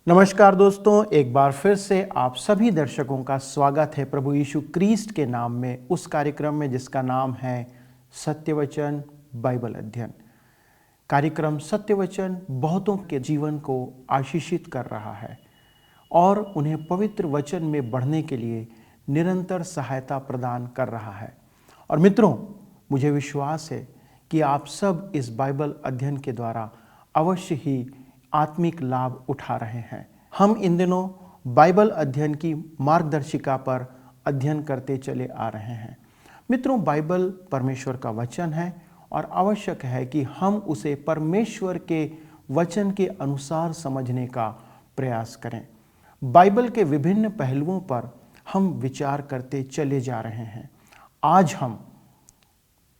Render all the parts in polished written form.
नमस्कार दोस्तों, एक बार फिर से आप सभी दर्शकों का स्वागत है प्रभु यीशु क्रिस्ट के नाम में उस कार्यक्रम में जिसका नाम है सत्यवचन बाइबल अध्ययन। कार्यक्रम सत्यवचन बहुतों के जीवन को आशीषित कर रहा है और उन्हें पवित्र वचन में बढ़ने के लिए निरंतर सहायता प्रदान कर रहा है। और मित्रों, मुझे विश्वास है कि आप सब इस बाइबल अध्ययन के द्वारा अवश्य ही आत्मिक लाभ उठा रहे हैं। हम इन दिनों बाइबल अध्ययन की मार्गदर्शिका पर अध्ययन करते चले आ रहे हैं। मित्रों, बाइबल परमेश्वर का वचन है और आवश्यक है कि हम उसे परमेश्वर के वचन के अनुसार समझने का प्रयास करें। बाइबल के विभिन्न पहलुओं पर हम विचार करते चले जा रहे हैं। आज हम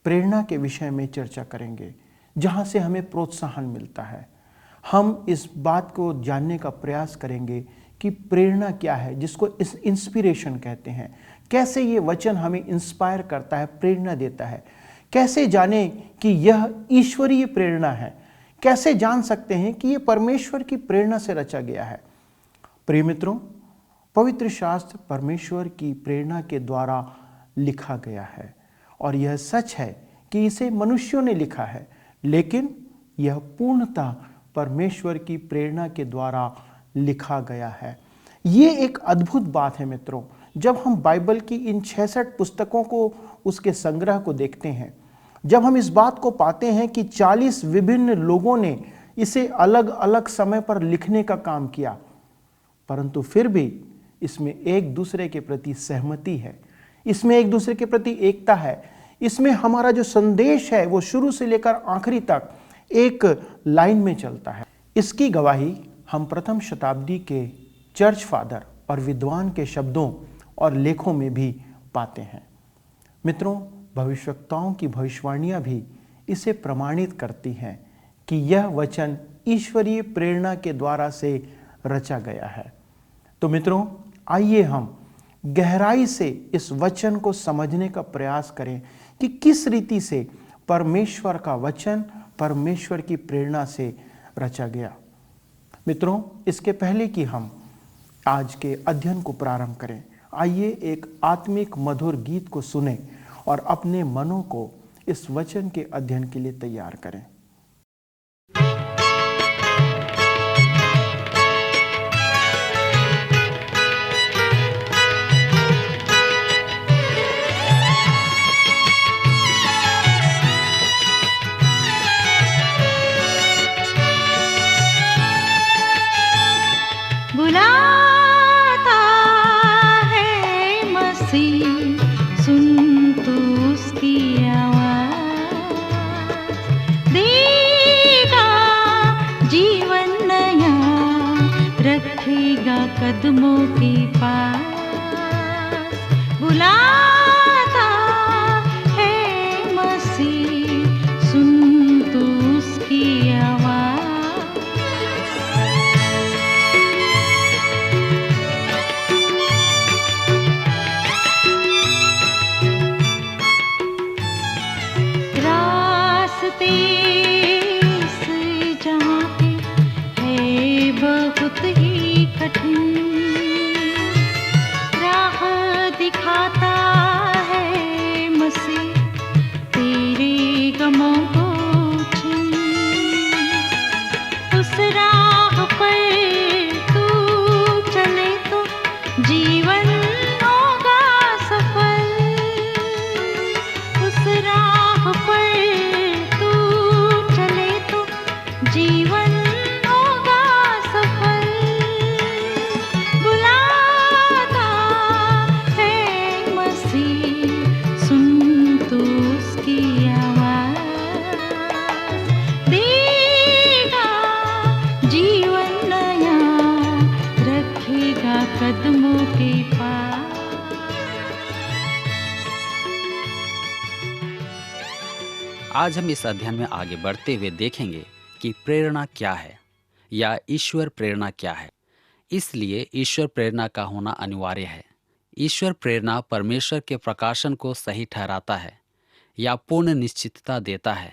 प्रेरणा के विषय में चर्चा करेंगे, जहाँ से हमें प्रोत्साहन मिलता है। हम इस बात को जानने का प्रयास करेंगे कि प्रेरणा क्या है, जिसको इस इंस्पिरेशन कहते हैं। कैसे ये वचन हमें इंस्पायर करता है, प्रेरणा देता है। कैसे जाने कि यह ईश्वरीय प्रेरणा है, कैसे जान सकते हैं कि यह परमेश्वर की प्रेरणा से रचा गया है। प्रिय मित्रों, पवित्र शास्त्र परमेश्वर की प्रेरणा के द्वारा लिखा गया है और यह सच है कि इसे मनुष्यों ने लिखा है, लेकिन यह पूर्णतः परमेश्वर की प्रेरणा के द्वारा लिखा गया है। ये एक अद्भुत बात है मित्रों। जब हम बाइबल की इन 66 पुस्तकों को, उसके संग्रह को देखते हैं, जब हम इस बात को पाते हैं कि 40 विभिन्न लोगों ने इसे अलग अलग समय पर लिखने का काम किया, परंतु फिर भी इसमें एक दूसरे के प्रति सहमति है, इसमें एक दूसरे के प्रति एकता है। इसमें हमारा जो संदेश है वो शुरू से लेकर आखिरी तक एक लाइन में चलता है। इसकी गवाही हम प्रथम शताब्दी के चर्च फादर और विद्वान के शब्दों और लेखों में भी पाते हैं। मित्रों, भविष्यवक्ताओं की भविष्यवाणियां भी इसे प्रमाणित करती हैं कि यह वचन ईश्वरीय प्रेरणा के द्वारा से रचा गया है। तो मित्रों, आइए हम गहराई से इस वचन को समझने का प्रयास करें कि किस रीति से परमेश्वर का वचन परमेश्वर की प्रेरणा से रचा गया। मित्रों, इसके पहले कि हम आज के अध्ययन को प्रारंभ करें, आइए एक आत्मिक मधुर गीत को सुनें और अपने मनों को इस वचन के अध्ययन के लिए तैयार करें। बुलाता है मसीह, सुन तू उसकी आवाज़, देगा जीवन नया, रखेगा कदमों के पास। बुलाता है मसीह, सुन तू उसकी आवाज़। बहुत ही कठिन राह दिखाता है मसीह, तेरे गमों को छीन। उस राह पर तू चले तो जीवन होगा सफल। उस राह पर तू चले तो जीवन कदमों के पास। आज हम इस अध्ययन में आगे बढ़ते हुए देखेंगे कि प्रेरणा क्या है या ईश्वर प्रेरणा क्या है। इसलिए ईश्वर प्रेरणा का होना अनिवार्य है। ईश्वर प्रेरणा परमेश्वर के प्रकाशन को सही ठहराता है या पूर्ण निश्चितता देता है।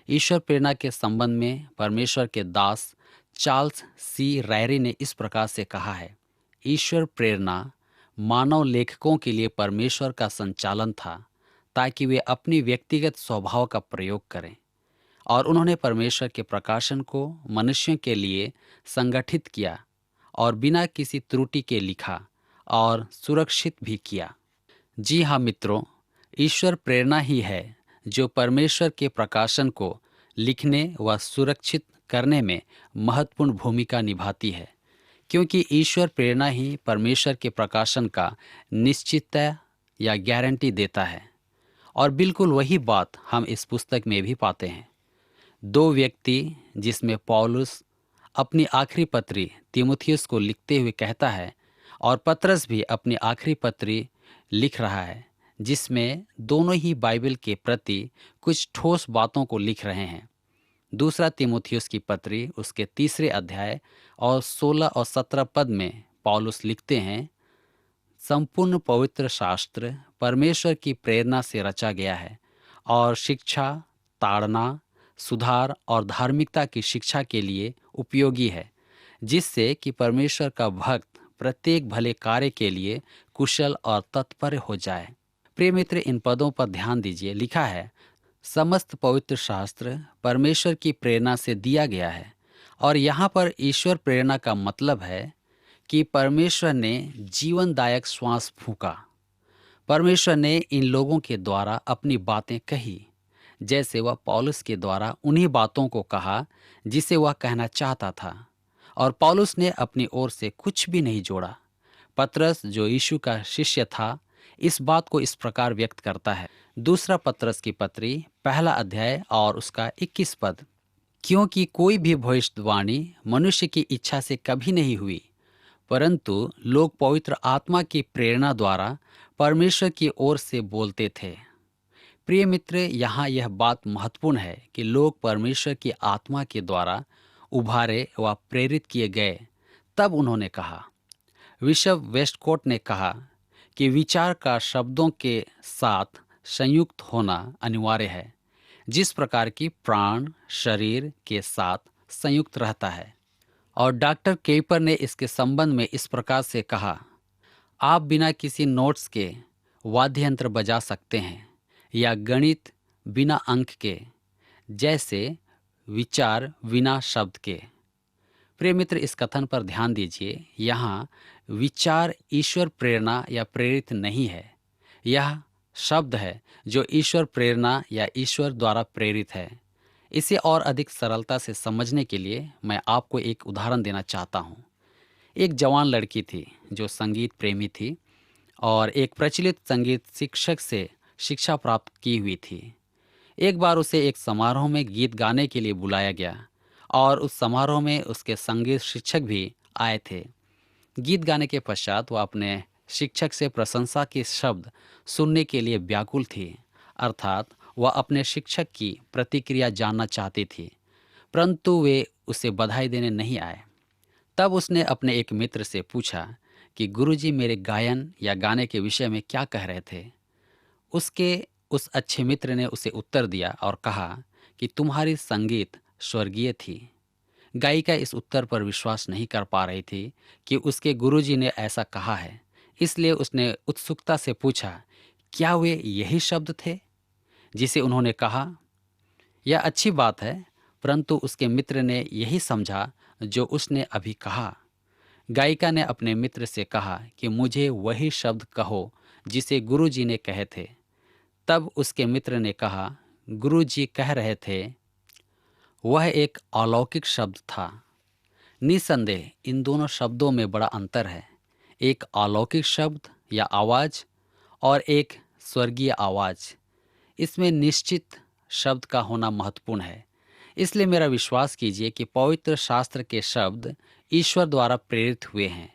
ईश्वर प्रेरणा के संबंध में परमेश्वर के दास चार्ल्स सी रैरी ने इस प्रकार से कहा है, ईश्वर प्रेरणा मानव लेखकों के लिए परमेश्वर का संचालन था ताकि वे अपनी व्यक्तिगत स्वभाव का प्रयोग करें, और उन्होंने परमेश्वर के प्रकाशन को मनुष्यों के लिए संगठित किया और बिना किसी त्रुटि के लिखा और सुरक्षित भी किया। जी हाँ मित्रों, ईश्वर प्रेरणा ही है जो परमेश्वर के प्रकाशन को लिखने व सुरक्षित करने में महत्वपूर्ण भूमिका निभाती है, क्योंकि ईश्वर प्रेरणा ही परमेश्वर के प्रकाशन का निश्चितता या गारंटी देता है। और बिल्कुल वही बात हम इस पुस्तक में भी पाते हैं। दो व्यक्ति जिसमें पौलुस अपनी आखिरी पत्री तीमुथियुस को लिखते हुए कहता है, और पतरस भी अपनी आखिरी पत्री लिख रहा है, जिसमें दोनों ही बाइबल के प्रति कुछ ठोस बातों को लिख रहे हैं। दूसरा तीमुथियुस की पत्री उसके 3 अध्याय और 16 और 17 पद में पौलुस लिखते हैं, संपूर्ण पवित्र शास्त्र परमेश्वर की प्रेरणा से रचा गया है और शिक्षा, ताड़ना, सुधार और धार्मिकता की शिक्षा के लिए उपयोगी है, जिससे कि परमेश्वर का भक्त प्रत्येक भले कार्य के लिए कुशल और तत्पर हो जाए। प्रिय मित्र, इन पदों पर ध्यान दीजिए। लिखा है, समस्त पवित्र शास्त्र परमेश्वर की प्रेरणा से दिया गया है। और यहाँ पर ईश्वर प्रेरणा का मतलब है कि परमेश्वर ने जीवनदायक श्वास फूंका। परमेश्वर ने इन लोगों के द्वारा अपनी बातें कही, जैसे वह पौलुस के द्वारा उन्हीं बातों को कहा जिसे वह कहना चाहता था, और पौलुस ने अपनी ओर से कुछ भी नहीं जोड़ा। पतरस, जो यीशु का शिष्य था, इस बात को इस प्रकार व्यक्त करता है। दूसरा पतरस की पत्री 1 अध्याय और उसका 21 पद, क्योंकि कोई भी भविष्यवाणी मनुष्य की इच्छा से कभी नहीं हुई, परंतु लोग पवित्र आत्मा की प्रेरणा द्वारा परमेश्वर की ओर से बोलते थे। प्रिय मित्र, यहाँ यह बात महत्वपूर्ण है कि लोग परमेश्वर की आत्मा के द्वारा उभारे व प्रेरित किए गए, तब उन्होंने कहा। बिशप वेस्टकोट ने कहा कि विचार का शब्दों के साथ संयुक्त होना अनिवार्य है, जिस प्रकार की प्राण शरीर के साथ संयुक्त रहता है। और डॉक्टर केपर ने इसके संबंध में इस प्रकार से कहा, आप बिना किसी नोट्स के वाद्य यंत्र बजा सकते हैं, या गणित बिना अंक के, जैसे विचार बिना शब्द के। प्रिय मित्र, इस कथन पर ध्यान दीजिए। यहाँ विचार ईश्वर प्रेरणा या प्रेरित नहीं है, यह शब्द है जो ईश्वर प्रेरणा या ईश्वर द्वारा प्रेरित है। इसे और अधिक सरलता से समझने के लिए मैं आपको एक उदाहरण देना चाहता हूँ। एक जवान लड़की थी जो संगीत प्रेमी थी और एक प्रचलित संगीत शिक्षक से शिक्षा प्राप्त की हुई थी। एक बार उसे एक समारोह में गीत गाने के लिए बुलाया गया और उस समारोह में उसके संगीत शिक्षक भी आए थे। गीत गाने के पश्चात वह अपने शिक्षक से प्रशंसा के शब्द सुनने के लिए व्याकुल थी, अर्थात वह अपने शिक्षक की प्रतिक्रिया जानना चाहती थी, परंतु वे उसे बधाई देने नहीं आए। तब उसने अपने एक मित्र से पूछा कि गुरुजी मेरे गायन या गाने के विषय में क्या कह रहे थे। उसके उस अच्छे मित्र ने उसे उत्तर दिया और कहा कि तुम्हारी संगीत स्वर्गीय थी। गायिका इस उत्तर पर विश्वास नहीं कर पा रही थी कि उसके गुरुजी ने ऐसा कहा है, इसलिए उसने उत्सुकता से पूछा, क्या वे यही शब्द थे जिसे उन्होंने कहा? यह अच्छी बात है, परंतु उसके मित्र ने यही समझा जो उसने अभी कहा। गायिका ने अपने मित्र से कहा कि मुझे वही शब्द कहो जिसे गुरुजी ने कहे थे। तब उसके मित्र ने कहा, गुरुजी कह रहे थे। वह एक अलौकिक शब्द था। निसंदेह इन दोनों शब्दों में बड़ा अंतर है, एक अलौकिक शब्द या आवाज़ और एक स्वर्गीय आवाज़। इसमें निश्चित शब्द का होना महत्वपूर्ण है। इसलिए मेरा विश्वास कीजिए कि पवित्र शास्त्र के शब्द ईश्वर द्वारा प्रेरित हुए हैं,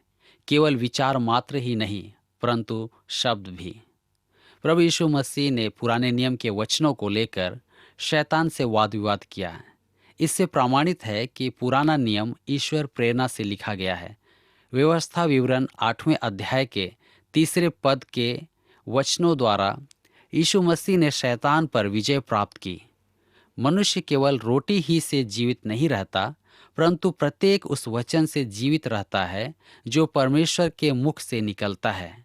केवल विचार मात्र ही नहीं परंतु शब्द भी। प्रभु यीशु मसीह ने पुराने नियम के वचनों को लेकर शैतान से वाद विवाद किया है। इससे प्रमाणित है कि पुराना नियम ईश्वर प्रेरणा से लिखा गया है। व्यवस्था विवरण 8वें अध्याय के 3 पद के वचनों द्वारा यीशु मसीह ने शैतान पर विजय प्राप्त की। मनुष्य केवल रोटी ही से जीवित नहीं रहता, परंतु प्रत्येक उस वचन से जीवित रहता है जो परमेश्वर के मुख से निकलता है।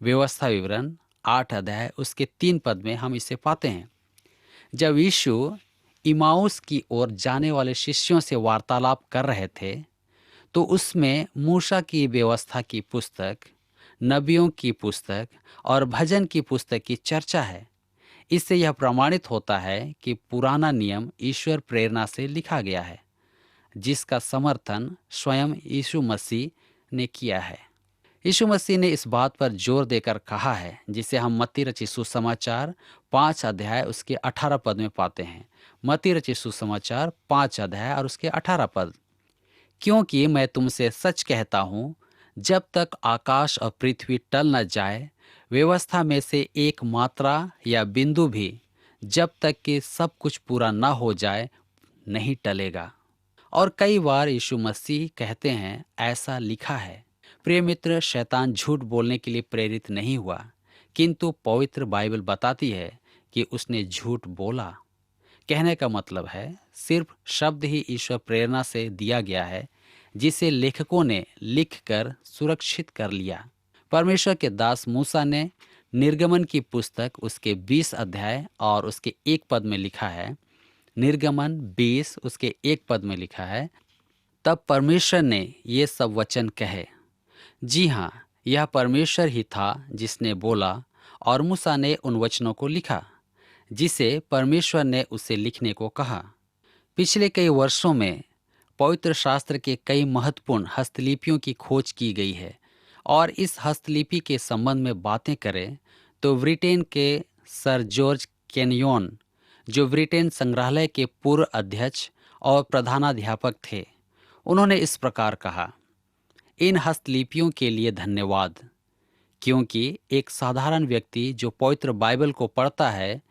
व्यवस्था विवरण 8 अध्याय उसके 3 पद में हम इसे पाते हैं। जब यीशु इमाउस की ओर जाने वाले शिष्यों से वार्तालाप कर रहे थे तो उसमें मूसा की व्यवस्था की पुस्तक, नबियों की पुस्तक और भजन की पुस्तक की चर्चा है। इससे यह प्रमाणित होता है कि पुराना नियम ईश्वर प्रेरणा से लिखा गया है, जिसका समर्थन स्वयं यीशु मसीह ने किया है। यीशु मसीह ने इस बात पर जोर देकर कहा है, जिसे हम मत्ती रचित सुसमाचार 5 अध्याय उसके 18 पद में पाते हैं। मत्ती रचित सुसमाचार 5 अध्याय और उसके 18 पद। क्योंकि मैं तुमसे सच कहता हूँ, जब तक आकाश और पृथ्वी टल न जाए, व्यवस्था में से एक मात्रा या बिंदु भी जब तक कि सब कुछ पूरा न हो जाए नहीं टलेगा। और कई बार यीशु मसीह कहते हैं, ऐसा लिखा है। प्रिय मित्र, शैतान झूठ बोलने के लिए प्रेरित नहीं हुआ, किंतु पवित्र बाइबल बताती है कि उसने झूठ बोला। कहने का मतलब है, सिर्फ शब्द ही ईश्वर प्रेरणा से दिया गया है, जिसे लेखकों ने लिखकर सुरक्षित कर लिया। परमेश्वर के दास मूसा ने निर्गमन की पुस्तक उसके 20 अध्याय और उसके 1 पद में लिखा है। निर्गमन 20 उसके 1 पद में लिखा है, तब परमेश्वर ने ये सब वचन कहे। जी हाँ, यह परमेश्वर ही था जिसने बोला, और मूसा ने उन वचनों को लिखा जिसे परमेश्वर ने उसे लिखने को कहा। पिछले कई वर्षों में पवित्र शास्त्र के कई महत्वपूर्ण हस्तलिपियों की खोज की गई है, और इस हस्तलिपि के संबंध में बातें करें तो ब्रिटेन के सर जॉर्ज कैनियोन, जो ब्रिटेन संग्रहालय के पूर्व अध्यक्ष और प्रधानाध्यापक थे, उन्होंने इस प्रकार कहा, इन हस्तलिपियों के लिए धन्यवाद, क्योंकि एक साधारण व्यक्ति जो पवित्र बाइबल को पढ़ता है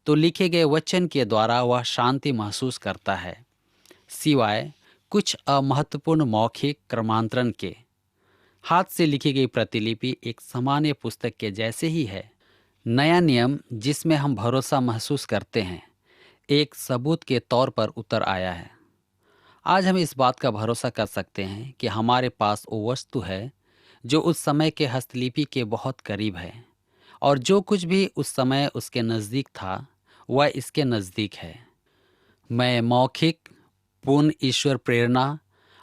तो लिखे गए वचन के द्वारा वह शांति महसूस करता है, सिवाय कुछ अमहत्वपूर्ण मौखिक क्रमांतरण के। हाथ से लिखी गई प्रतिलिपि एक सामान्य पुस्तक के जैसे ही है। नया नियम, जिसमें हम भरोसा महसूस करते हैं, एक सबूत के तौर पर उतर आया है। आज हम इस बात का भरोसा कर सकते हैं कि हमारे पास वो वस्तु है जो उस समय के हस्तलिपि के बहुत करीब है, और जो कुछ भी उस समय उसके नज़दीक था वह इसके नज़दीक है। मैं मौखिक, पूर्ण ईश्वर प्रेरणा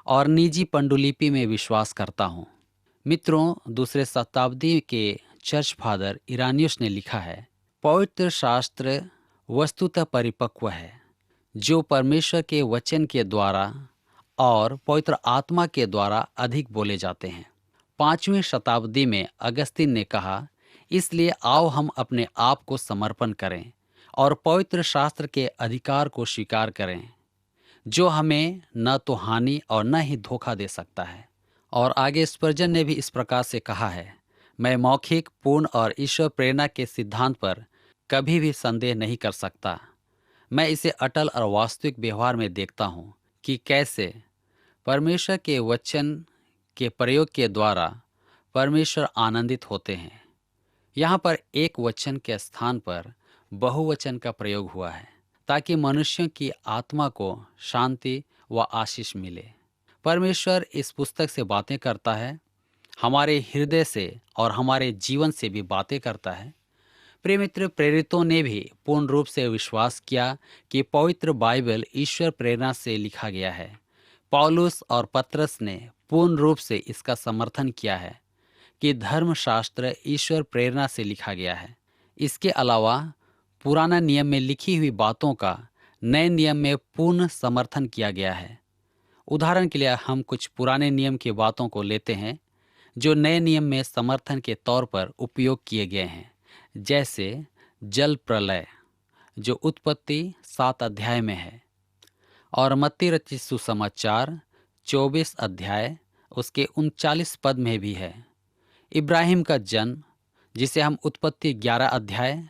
और निजी पांडुलिपि में विश्वास करता हूँ। मित्रों, दूसरे शताब्दी के चर्च फादर इरानियस ने लिखा है, पवित्र शास्त्र वस्तुतः परिपक्व है, जो परमेश्वर के वचन के द्वारा और पवित्र आत्मा के द्वारा अधिक बोले जाते हैं। 5वीं शताब्दी में अगस्तीन ने कहा, इसलिए आओ हम अपने आप को समर्पण करें और पवित्र शास्त्र के अधिकार को स्वीकार करें, जो हमें न तो हानि और न ही धोखा दे सकता है। और आगे स्पर्जन ने भी इस प्रकार से कहा है, मैं मौखिक, पूर्ण और ईश्वर प्रेरणा के सिद्धांत पर कभी भी संदेह नहीं कर सकता। मैं इसे अटल और वास्तविक व्यवहार में देखता हूँ कि कैसे परमेश्वर के वचन के प्रयोग के द्वारा परमेश्वर आनंदित होते हैं। यहाँ पर एक वचन के स्थान पर बहुवचन का प्रयोग हुआ है, ताकि मनुष्यों की आत्मा को शांति व आशीष मिले। परमेश्वर इस पुस्तक से बातें करता है, हमारे हृदय से और हमारे जीवन से भी बातें करता है। प्रिय मित्र, प्रेरितों ने भी पूर्ण रूप से विश्वास किया कि पवित्र बाइबल ईश्वर प्रेरणा से लिखा गया है। पौलुस और पतरस ने पूर्ण रूप से इसका समर्थन किया है कि धर्मशास्त्र ईश्वर प्रेरणा से लिखा गया है। इसके अलावा पुराना नियम में लिखी हुई बातों का नए नियम में पूर्ण समर्थन किया गया है। उदाहरण के लिए हम कुछ पुराने नियम की बातों को लेते हैं जो नए नियम में समर्थन के तौर पर उपयोग किए गए हैं, जैसे जल प्रलय, जो उत्पत्ति 7 अध्याय में है, और मत्ती रचित सुसमाचार 24 अध्याय उसके 39 पद में भी है। इब्राहिम का जन्म, जिसे हम उत्पत्ति 11 अध्याय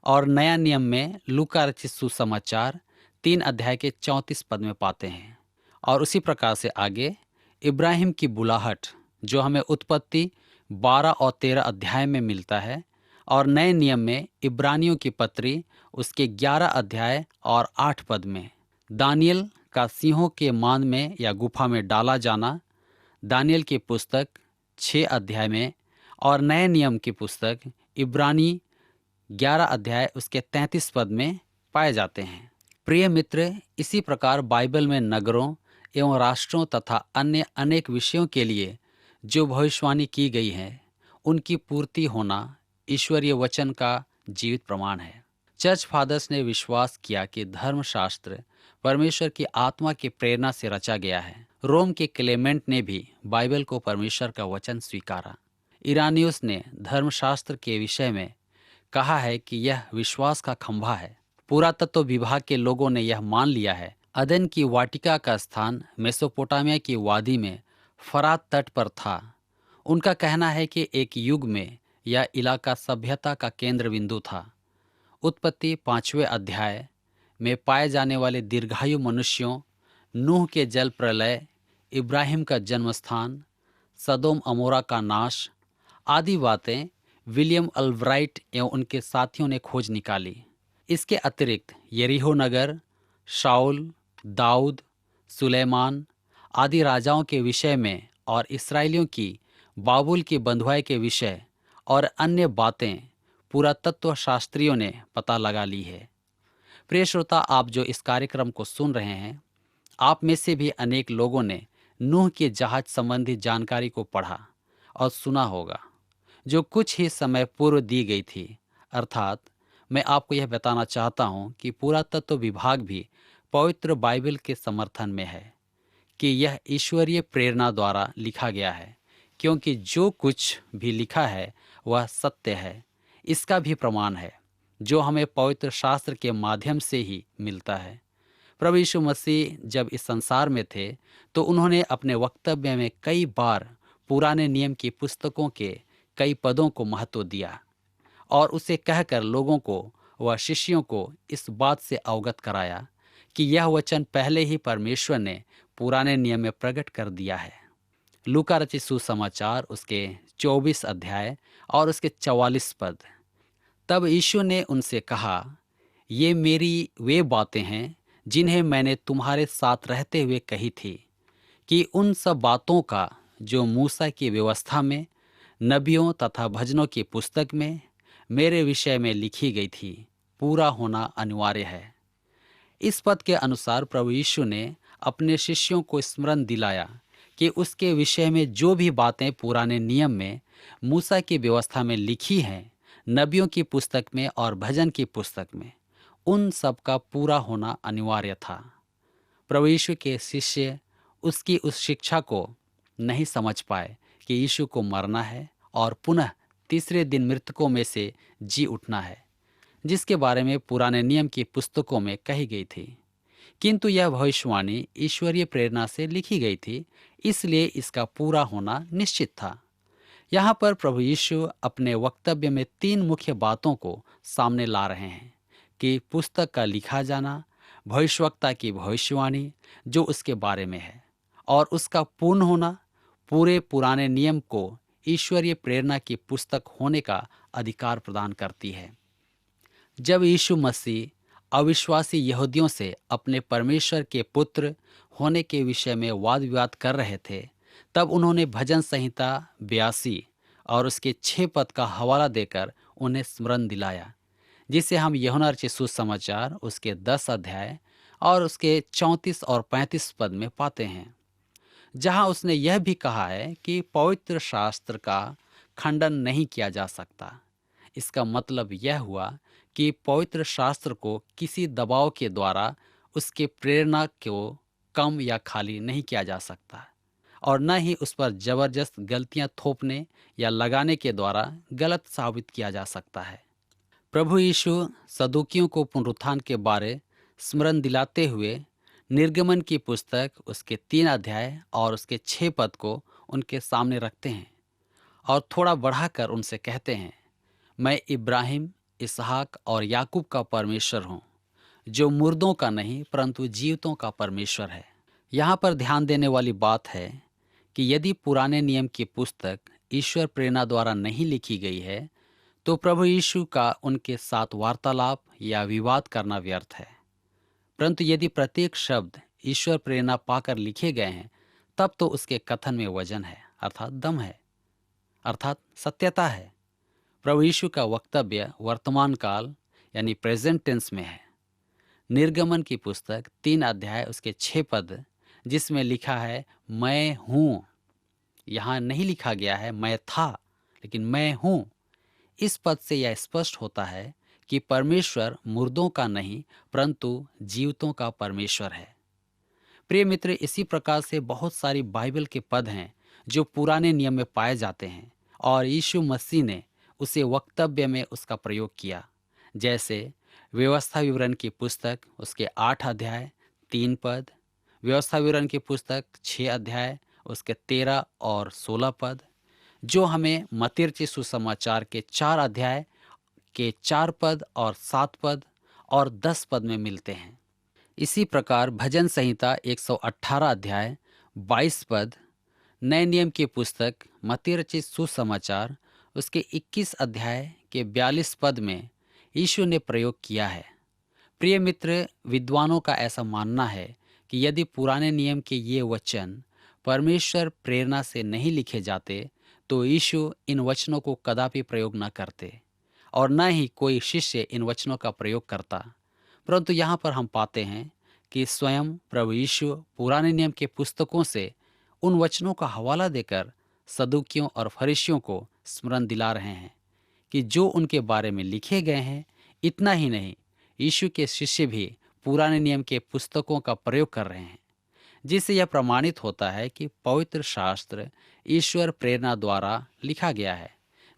और नया नियम में लूका रचित सुसमाचार 3 अध्याय के 34 पद में पाते हैं। और उसी प्रकार से आगे इब्राहिम की बुलाहट, जो हमें उत्पत्ति 12 और 13 अध्याय में मिलता है, और नए नियम में इब्रानियों की पत्री उसके 11 अध्याय और 8 पद में। दानियल का सिंहों के मान में या गुफा में डाला जाना दानियल की पुस्तक 6 अध्याय में और नए नियम की पुस्तक इब्रानी 11 अध्याय उसके 33 पद में पाए जाते हैं। प्रिय मित्र, इसी प्रकार बाइबल में नगरों एवं राष्ट्रों तथा अन्य अनेक विषयों के लिए जो भविष्यवाणी की गई है उनकी पूर्ति होना ईश्वरीय वचन का जीवित प्रमाण है। चर्च फादर्स ने विश्वास किया कि धर्मशास्त्र परमेश्वर की आत्मा की प्रेरणा से रचा गया है। रोम के क्लेमेंट ने भी बाइबल को परमेश्वर का वचन स्वीकारा। इरानियुस ने धर्मशास्त्र के विषय में कहा है कि यह विश्वास का खंभा है। पुरातत्व विभाग के लोगों ने यह मान लिया है। अदन की वाटिका का स्थान मेसोपोटामिया की वादी में फरात तट पर था। उनका कहना है कि एक युग में यह इलाका सभ्यता का केंद्र बिंदु था। उत्पत्ति 5वें अध्याय में पाए जाने वाले दीर्घायु मनुष्यों, नूह के जल प्रलय, इब्राहिम का जन्मस्थान, सदोम अमोरा का नाश आदि बातें विलियम अल्ब्राइट एवं उनके साथियों ने खोज निकाली। इसके अतिरिक्त यरीहो नगर, शाऊल, दाऊद, सुलेमान आदि राजाओं के विषय में और इस्राएलियों की बाबुल की बंधुआई के विषय और अन्य बातें पुरातत्व शास्त्रियों ने पता लगा ली है। प्रिय श्रोता, आप जो इस कार्यक्रम को सुन रहे हैं, आप में से भी अनेक लोगों ने नूह के जहाज संबंधी जानकारी को पढ़ा और सुना होगा, जो कुछ ही समय पूर्व दी गई थी। अर्थात मैं आपको यह बताना चाहता हूं कि पुरातत्व विभाग भी पवित्र बाइबल के समर्थन में है कि यह ईश्वरीय प्रेरणा द्वारा लिखा गया है, क्योंकि जो कुछ भी लिखा है वह सत्य है। इसका भी प्रमाण है जो हमें पवित्र शास्त्र के माध्यम से ही मिलता है। प्रभु यीशु मसीह जब इस संसार में थे तो उन्होंने अपने वक्तव्य में कई बार पुराने नियम की पुस्तकों के कई पदों को महत्व दिया और उसे कहकर लोगों को व शिष्यों को इस बात से अवगत कराया कि यह वचन पहले ही परमेश्वर ने पुराने नियम में प्रकट कर दिया है। लूका रचित सुसमाचार उसके 24 अध्याय और उसके 44 पद। तब यीशु ने उनसे कहा, ये मेरी वे बातें हैं जिन्हें मैंने तुम्हारे साथ रहते हुए कही थी कि उन सब बातों का जो मूसा की व्यवस्था में, नबियों तथा भजनों की पुस्तक में मेरे विषय में लिखी गई थी, पूरा होना अनिवार्य है। इस पद के अनुसार प्रभु यीशु ने अपने शिष्यों को स्मरण दिलाया कि उसके विषय में जो भी बातें पुराने नियम में, मूसा की व्यवस्था में लिखी हैं, नबियों की पुस्तक में और भजन की पुस्तक में, उन सब का पूरा होना अनिवार्य था। प्रभु यीशु के शिष्य उसकी उस शिक्षा को नहीं समझ पाए कि यीशु को मरना है और पुनः तीसरे दिन मृतकों में से जी उठना है, जिसके बारे में पुराने नियम की पुस्तकों में कही गई थी। किंतु यह भविष्यवाणी ईश्वरीय प्रेरणा से लिखी गई थी, इसलिए इसका पूरा होना निश्चित था। यहाँ पर प्रभु यीशु अपने वक्तव्य में 3 मुख्य बातों को सामने ला रहे हैं कि पुस्तक का लिखा जाना, भविष्यवक्ता की भविष्यवाणी जो उसके बारे में है, और उसका पूर्ण होना पूरे पुराने नियम को ईश्वरीय प्रेरणा की पुस्तक होने का अधिकार प्रदान करती है। जब यीशु मसीह अविश्वासी यहूदियों से अपने परमेश्वर के पुत्र होने के विषय में वाद विवाद कर रहे थे, तब उन्होंने भजन संहिता 82 और उसके 6 पद का हवाला देकर उन्हें स्मरण दिलाया, जिसे हम यूहन्ना रचित सुसमाचार उसके 10 अध्याय और उसके 34 और 35 पद में पाते हैं, जहां उसने यह भी कहा है कि पवित्र शास्त्र का खंडन नहीं किया जा सकता। इसका मतलब यह हुआ कि पवित्र शास्त्र को किसी दबाव के द्वारा उसके प्रेरणा को कम या खाली नहीं किया जा सकता, और न ही उस पर जबरदस्त गलतियां थोपने या लगाने के द्वारा गलत साबित किया जा सकता है। प्रभु यीशु सदूकियों को पुनरुत्थान के बारे स्मरण दिलाते हुए निर्गमन की पुस्तक उसके 3 अध्याय और उसके 6 पद को उनके सामने रखते हैं और थोड़ा बढ़ाकर उनसे कहते हैं, मैं इब्राहिम, इसहाक और याकूब का परमेश्वर हूँ, जो मुर्दों का नहीं परंतु जीवितों का परमेश्वर है। यहाँ पर ध्यान देने वाली बात है कि यदि पुराने नियम की पुस्तक ईश्वर प्रेरणा द्वारा नहीं लिखी गई है, तो प्रभु यीशु का उनके साथ वार्तालाप या विवाद करना व्यर्थ है। परंतु यदि प्रत्येक शब्द ईश्वर प्रेरणा पाकर लिखे गए हैं, तब तो उसके कथन में वजन है, अर्थात दम है, अर्थात सत्यता है। प्रभु यीशु का वक्तव्य वर्तमान काल यानी प्रेजेंट टेंस में है। निर्गमन की पुस्तक 3 अध्याय उसके 6 पद, जिसमें लिखा है मैं हूँ। यहाँ नहीं लिखा गया है मैं था, लेकिन मैं हूँ। इस पद से यह स्पष्ट होता है कि परमेश्वर मुर्दों का नहीं परंतु जीवितों का परमेश्वर है। प्रिय मित्र, इसी प्रकार से बहुत सारी बाइबल के पद हैं जो पुराने नियम में पाए जाते हैं और यीशु मसीह ने उसे वक्तव्य में उसका प्रयोग किया। जैसे व्यवस्था विवरण की पुस्तक उसके 8 अध्याय 3 पद, व्यवस्था विवरण की पुस्तक 6 अध्याय उसके 13 और 16 पद, जो हमें मत्ती रचित सुसमाचार के 4 अध्याय के 4 पद और 7 पद और 10 पद में मिलते हैं। इसी प्रकार भजन संहिता 118 अध्याय 22 पद, नए नियम की पुस्तक मत्ती रचित सुसमाचार उसके 21 अध्याय के 42 पद में यीशु ने प्रयोग किया है। प्रिय मित्र, विद्वानों का ऐसा मानना है कि यदि पुराने नियम के ये वचन परमेश्वर प्रेरणा से नहीं लिखे जाते तो यीशु इन वचनों को कदापि प्रयोग न करते और न ही कोई शिष्य इन वचनों का प्रयोग करता। परंतु यहाँ पर हम पाते हैं कि स्वयं प्रभु यीशु पुराने नियम के पुस्तकों से उन वचनों का हवाला देकर सदूकियों और फरीसियों को स्मरण दिला रहे हैं कि जो उनके बारे में लिखे गए हैं। इतना ही नहीं, यीशु के शिष्य भी पुराने नियम के पुस्तकों का प्रयोग कर रहे हैं, जिससे यह प्रमाणित होता है कि पवित्र शास्त्र ईश्वर प्रेरणा द्वारा लिखा गया है,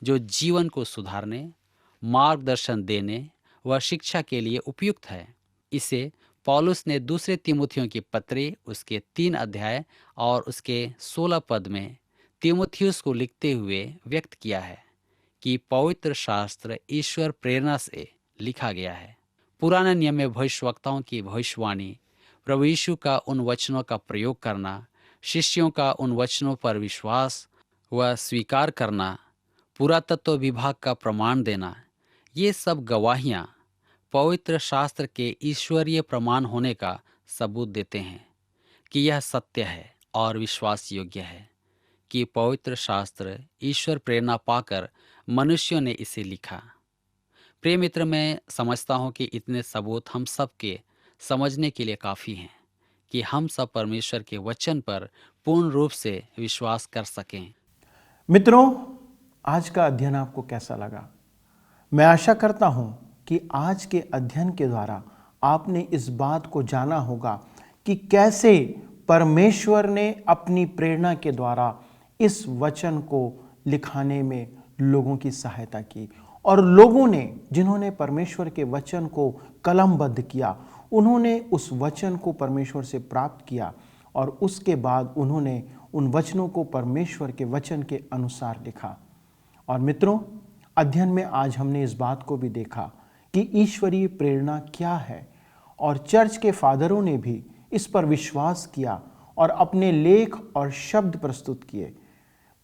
जो जीवन को सुधारने, मार्गदर्शन देने व शिक्षा के लिए उपयुक्त है। इसे पौलुस ने दूसरे तीमुथियों की पत्री उसके 3 अध्याय और उसके 16 पद में तीमुथियुस को लिखते हुए व्यक्त किया है कि पवित्र शास्त्र ईश्वर प्रेरणा से लिखा गया है। पुराने नियम में भविष्यवक्ताओं की भविष्यवाणी, प्रभु यीशु का उन वचनों का प्रयोग करना, शिष्यों का उन वचनों पर विश्वास व स्वीकार करना, पुरातत्व विभाग का प्रमाण देना, ये सब गवाहियाँ पवित्र शास्त्र के ईश्वरीय प्रमाण होने का सबूत देते हैं कि यह सत्य है और विश्वास योग्य है कि पवित्र शास्त्र ईश्वर प्रेरणा पाकर मनुष्यों ने इसे लिखा। प्रिय मित्र, मैं समझता हूँ कि इतने सबूत हम सब के समझने के लिए काफ़ी हैं कि हम सब परमेश्वर के वचन पर पूर्ण रूप से विश्वास कर सकें। मित्रों, आज का अध्ययन आपको कैसा लगा? मैं आशा करता हूँ कि आज के अध्ययन के द्वारा आपने इस बात को जाना होगा कि कैसे परमेश्वर ने अपनी प्रेरणा के द्वारा इस वचन को लिखाने में लोगों की सहायता की, और लोगों ने जिन्होंने परमेश्वर के वचन को कलमबद्ध किया, उन्होंने उस वचन को परमेश्वर से प्राप्त किया और उसके बाद उन्होंने उन वचनों को परमेश्वर के वचन के अनुसार लिखा। और मित्रों, अध्ययन में आज हमने इस बात को भी देखा कि ईश्वरीय प्रेरणा क्या है, और चर्च के फादरों ने भी इस पर विश्वास किया और अपने लेख और शब्द प्रस्तुत किए।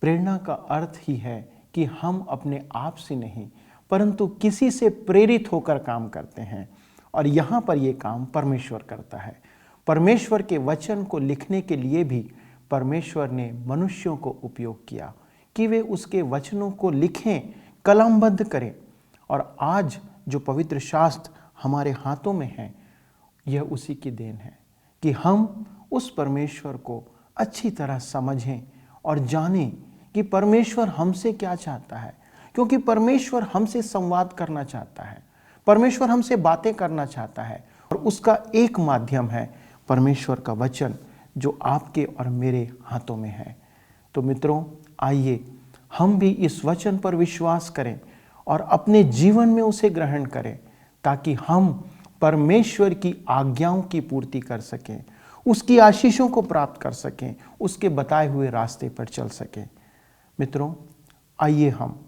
प्रेरणा का अर्थ ही है कि हम अपने आप से नहीं परंतु किसी से प्रेरित होकर काम करते हैं, और यहाँ पर यह काम परमेश्वर करता है। परमेश्वर के वचन को लिखने के लिए भी परमेश्वर ने मनुष्यों को उपयोग किया कि वे उसके वचनों को लिखें, कलमबद्ध करें। और आज जो पवित्र शास्त्र हमारे हाथों में है, यह उसी की देन है कि हम उस परमेश्वर को अच्छी तरह समझें और जानें कि परमेश्वर हमसे क्या चाहता है, क्योंकि परमेश्वर हमसे संवाद करना चाहता है, परमेश्वर हमसे बातें करना चाहता है, और उसका एक माध्यम है परमेश्वर का वचन जो आपके और मेरे हाथों में है। तो मित्रों, आइए हम भी इस वचन पर विश्वास करें और अपने जीवन में उसे ग्रहण करें, ताकि हम परमेश्वर की आज्ञाओं की पूर्ति कर सकें, उसकी आशीषों को प्राप्त कर सकें, उसके बताए हुए रास्ते पर चल सकें। मित्रों, आइए हम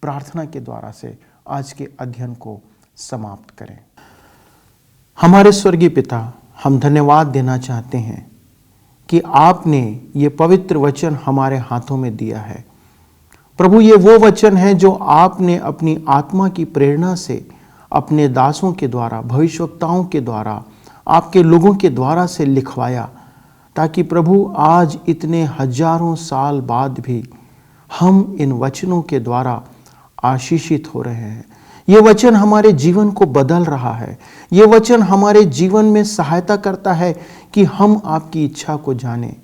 प्रार्थना के द्वारा से आज के अध्ययन को समाप्त करें। हमारे स्वर्गीय पिता, हम धन्यवाद देना चाहते हैं कि आपने ये पवित्र वचन हमारे हाथों में दिया है। प्रभु, ये वो वचन है जो आपने अपनी आत्मा की प्रेरणा से अपने दासों के द्वारा, भविष्यवक्ताओं के द्वारा आपके लोगों के द्वारा से लिखवाया, ताकि प्रभु आज इतने हजारों साल बाद भी हम इन वचनों के द्वारा आशीषित हो रहे हैं। ये वचन हमारे जीवन को बदल रहा है। ये वचन हमारे जीवन में सहायता करता है कि हम आपकी इच्छा को जानें।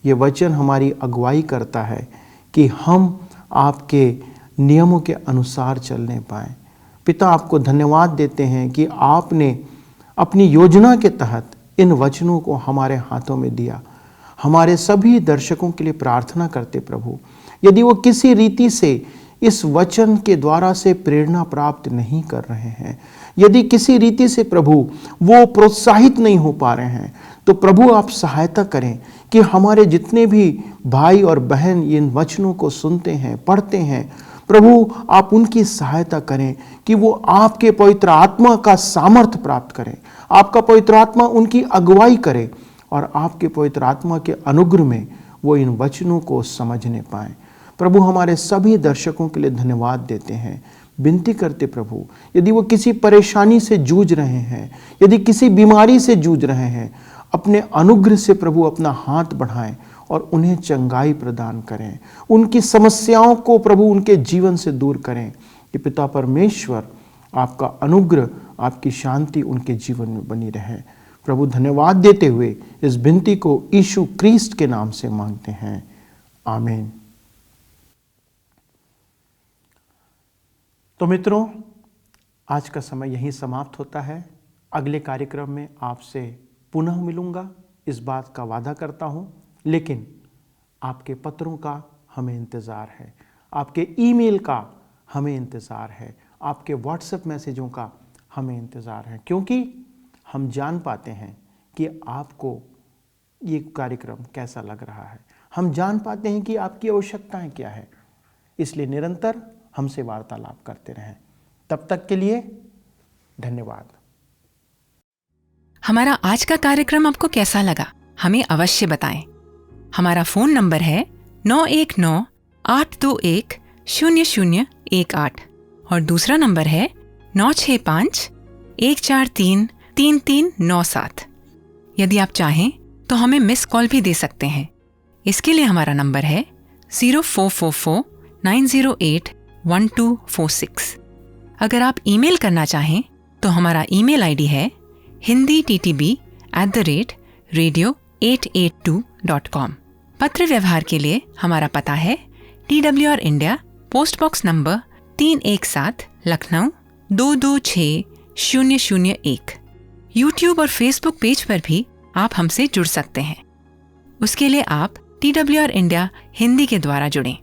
ये वचन हमारी अगुवाई करता है कि हम आपके नियमों के अनुसार चलने पाएं। पिता, आपको धन्यवाद देते हैं कि आपने अपनी योजना के तहत इन वचनों को हमारे हाथों में दिया। हमारे सभी दर्शकों के लिए प्रार्थना करते प्रभु, यदि वो किसी रीति से इस वचन के द्वारा से प्रेरणा प्राप्त नहीं कर रहे हैं, यदि किसी रीति से प्रभु वो प्रोत्साहित नहीं हो पा रहे हैं, तो प्रभु आप सहायता करें कि हमारे जितने भी भाई और बहन इन वचनों को सुनते हैं, पढ़ते हैं, प्रभु आप उनकी सहायता करें कि वो आपके पवित्र आत्मा का सामर्थ्य प्राप्त करें, आपका पवित्र आत्मा उनकी अगुवाई करे और आपके पवित्र आत्मा के अनुग्रह में वो इन वचनों को समझने पाएं। प्रभु, हमारे सभी दर्शकों के लिए धन्यवाद देते हैं। विनती करते प्रभु, यदि वो किसी परेशानी से जूझ रहे हैं, यदि किसी बीमारी से जूझ रहे हैं, अपने अनुग्रह से प्रभु अपना हाथ बढ़ाएं और उन्हें चंगाई प्रदान करें। उनकी समस्याओं को प्रभु उनके जीवन से दूर करें कि पिता परमेश्वर आपका अनुग्रह, आपकी शांति उनके जीवन में बनी रहे। प्रभु, धन्यवाद देते हुए इस विनती को यीशु क्रिस्ट के नाम से मांगते हैं, आमीन। तो मित्रों, आज का समय यहीं समाप्त होता है। अगले कार्यक्रम में आपसे पुनः मिलूंगा, इस बात का वादा करता हूं। लेकिन आपके पत्रों का हमें इंतज़ार है, आपके ईमेल का हमें इंतज़ार है, आपके व्हाट्सएप मैसेजों का हमें इंतज़ार है, क्योंकि हम जान पाते हैं कि आपको ये कार्यक्रम कैसा लग रहा है। हम जान पाते हैं कि आपकी आवश्यकताएं क्या है। इसलिए निरंतर हमसे वार्तालाप करते रहें। तब तक के लिए धन्यवाद। हमारा आज का कार्यक्रम आपको कैसा लगा, हमें अवश्य बताएं। हमारा फोन नंबर है 9198210018 और दूसरा नंबर है 9651433397। यदि आप चाहें तो हमें मिस कॉल भी दे सकते हैं। इसके लिए हमारा नंबर है 0444908146। अगर आप ईमेल करना चाहें तो हमारा ईमेल आईडी है hindi@radio882.com। पत्र व्यवहार के लिए हमारा पता है TWR India, post box number 317, Lucknow 226001। YouTube और फेसबुक पेज पर भी आप हमसे जुड़ सकते हैं। उसके लिए आप TWR इंडिया हिंदी के द्वारा जुड़ें।